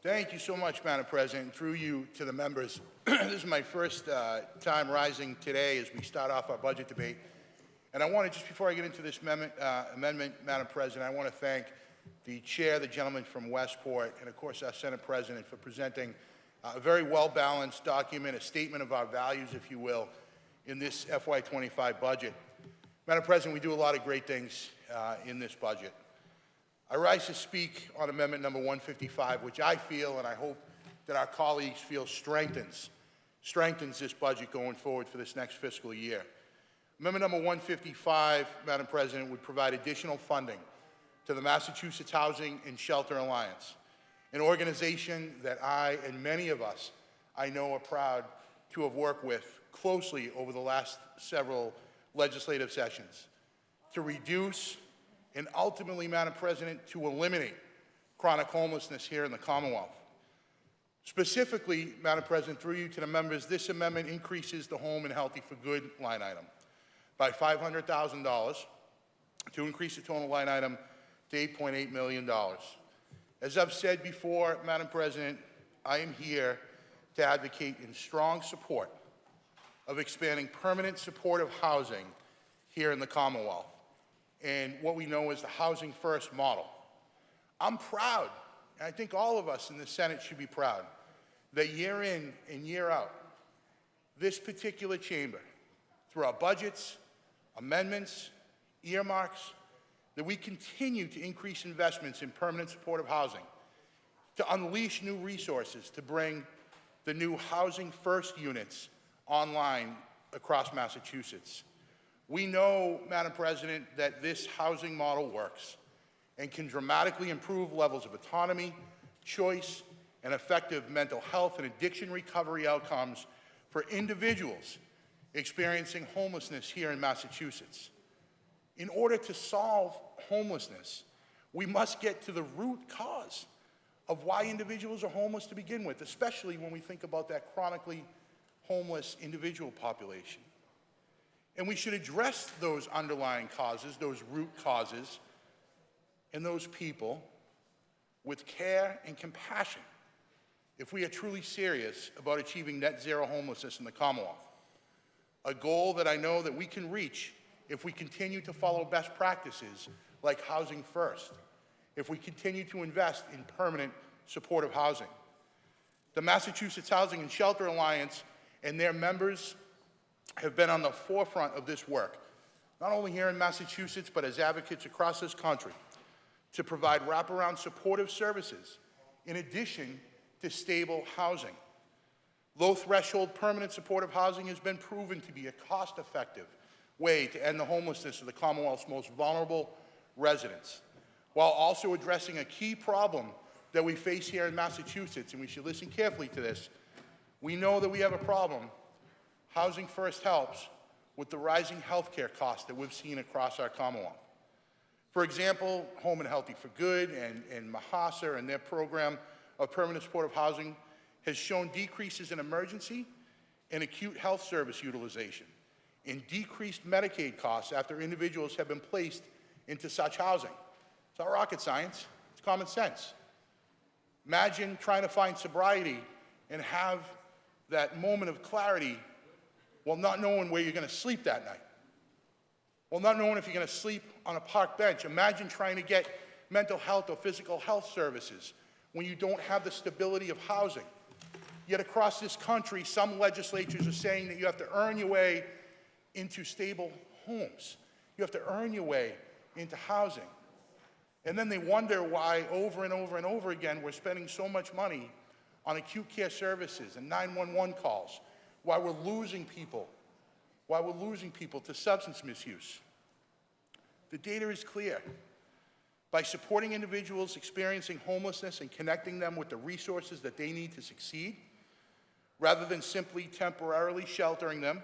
Thank you so much, Madam President. Through you to the members, this is my first time rising today as we start off our budget debate. And I want to, just before I get into this amendment, Madam President, I want to thank the chair, the gentleman from Westport, and of course our Senate President for presenting a very well-balanced document, a statement of our values, if you will, in this FY25 budget. Madam President, we do a lot of great things in this budget. I rise to speak on amendment number 155, which I feel, and I hope that our colleagues feel, strengthens this budget going forward for this next fiscal year. Amendment number 155, Madam President, would provide additional funding to the Massachusetts Housing and Shelter Alliance, an organization that I and many of us I know are proud to have worked with closely over the last several legislative sessions to reduce and ultimately, Madam President, to eliminate chronic homelessness here in the Commonwealth. Specifically, Madam President, through you to the members, this amendment increases the Home and Healthy for Good line item by $500,000 to increase the total line item to $8.8 million. As I've said before, Madam President, I am here to advocate in strong support of expanding permanent supportive housing here in the Commonwealth, and what we know as the Housing First model. I'm proud, and I think all of us in the Senate should be proud, that year in and year out, this particular chamber, through our budgets, amendments, earmarks, that we continue to increase investments in permanent supportive housing, to unleash new resources, to bring the new Housing First units online across Massachusetts. We know, Madam President, that this housing model works and can dramatically improve levels of autonomy, choice, and effective mental health and addiction recovery outcomes for individuals experiencing homelessness here in Massachusetts. In order to solve homelessness, we must get to the root cause of why individuals are homeless to begin with, especially when we think about that chronically homeless individual population. And we should address those underlying causes, those root causes, and those people with care and compassion if we are truly serious about achieving net zero homelessness in the Commonwealth. A goal that I know that we can reach if we continue to follow best practices like Housing First, if we continue to invest in permanent supportive housing. The Massachusetts Housing and Shelter Alliance and their members have been on the forefront of this work, not only here in Massachusetts, but as advocates across this country, to provide wraparound supportive services in addition to stable housing. Low-threshold permanent supportive housing has been proven to be a cost-effective way to end the homelessness of the Commonwealth's most vulnerable residents, while also addressing a key problem that we face here in Massachusetts, and we should listen carefully to this. We know that we have a problem. Housing First helps with the rising health care costs that we've seen across our Commonwealth. For example, Home and Healthy for Good and Mahasa and their program of permanent supportive housing has shown decreases in emergency and acute health service utilization and decreased Medicaid costs after individuals have been placed into such housing. It's not rocket science, it's common sense. Imagine trying to find sobriety and have that moment of clarity while not knowing where you're going to sleep that night, while not knowing if you're going to sleep on a park bench. Imagine trying to get mental health or physical health services when you don't have the stability of housing. Yet across this country, some legislatures are saying that you have to earn your way into stable homes. You have to earn your way into housing. And then they wonder why over and over and over again we're spending so much money on acute care services and 911 calls, why we're losing people to substance misuse. The data is clear. By supporting individuals experiencing homelessness and connecting them with the resources that they need to succeed, rather than simply temporarily sheltering them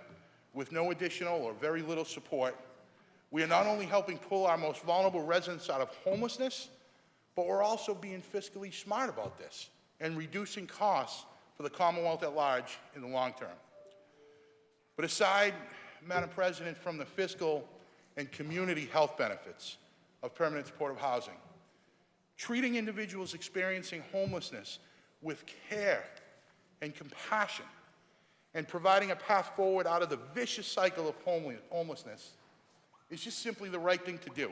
with no additional or very little support, we are not only helping pull our most vulnerable residents out of homelessness, but we're also being fiscally smart about this and reducing costs for the Commonwealth at large in the long term. But aside, Madam President, from the fiscal and community health benefits of permanent supportive housing, treating individuals experiencing homelessness with care and compassion and providing a path forward out of the vicious cycle of homelessness is just simply the right thing to do.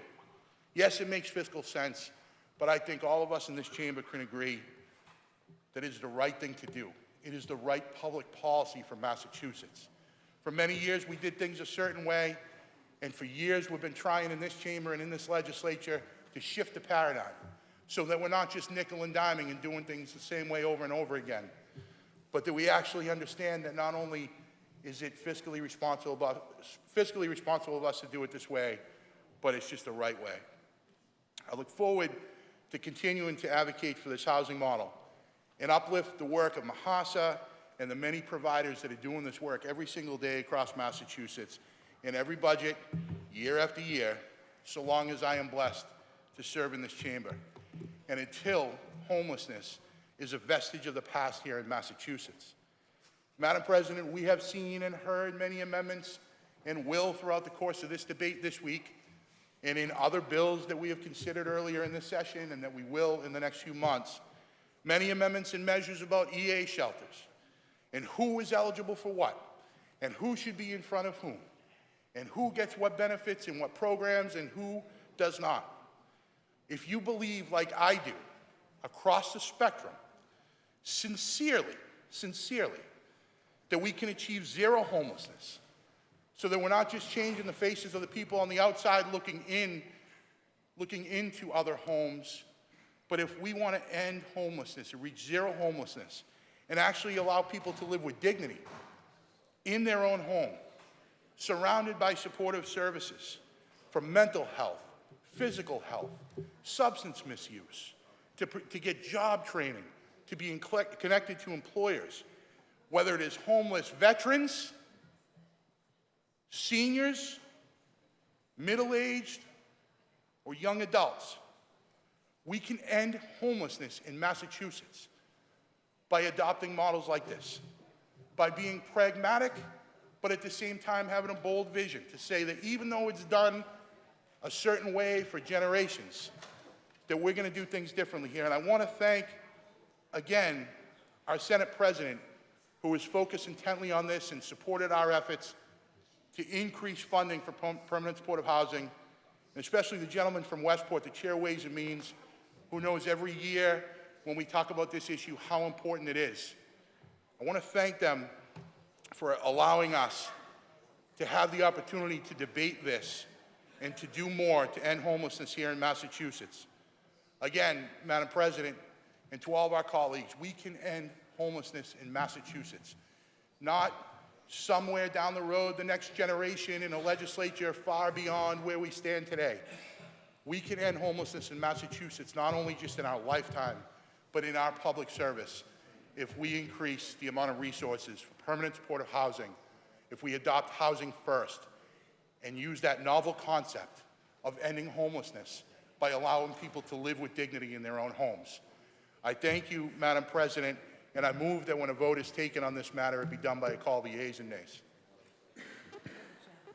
Yes, it makes fiscal sense, but I think all of us in this chamber can agree that it is the right thing to do. It is the right public policy for Massachusetts. For many years, we did things a certain way, and for years, we've been trying in this chamber and in this legislature to shift the paradigm so that we're not just nickel and diming and doing things the same way over and over again, but that we actually understand that not only is it fiscally responsible of us to do it this way, but it's just the right way. I look forward to continuing to advocate for this housing model and uplift the work of Mahasa and the many providers that are doing this work every single day across Massachusetts in every budget, year after year, so long as I am blessed to serve in this chamber, and until homelessness is a vestige of the past here in Massachusetts. Madam President, we have seen and heard many amendments and will throughout the course of this debate this week and in other bills that we have considered earlier in this session and that we will in the next few months, many amendments and measures about EA shelters and who is eligible for what and who should be in front of whom and who gets what benefits and what programs and who does not. If you believe, like I do, across the spectrum, sincerely, that we can achieve zero homelessness, so that we're not just changing the faces of the people on the outside looking into other homes, but if we want to end homelessness and reach zero homelessness and actually allow people to live with dignity in their own home, surrounded by supportive services for mental health, physical health, substance misuse, to get job training, to be connected to employers, whether it is homeless veterans, seniors, middle-aged, or young adults. We can end homelessness in Massachusetts by adopting models like this, by being pragmatic, but at the same time having a bold vision to say that even though it's done a certain way for generations, that we're going to do things differently here. And I want to thank, again, our Senate President, who has focused intently on this and supported our efforts to increase funding for permanent supportive housing, and especially the gentleman from Westport, the Chair of Ways and Means, who knows every year when we talk about this issue how important it is. I want to thank them for allowing us to have the opportunity to debate this and to do more to end homelessness here in Massachusetts. Again, Madam President, and to all of our colleagues, we can end homelessness in Massachusetts, not somewhere down the road, the next generation in a legislature far beyond where we stand today. We can end homelessness in Massachusetts, not only just in our lifetime, but in our public service, if we increase the amount of resources for permanent supportive housing, if we adopt housing first, and use that novel concept of ending homelessness by allowing people to live with dignity in their own homes. I thank you, Madam President, and I move that when a vote is taken on this matter, it be done by a call of the yeas and nays.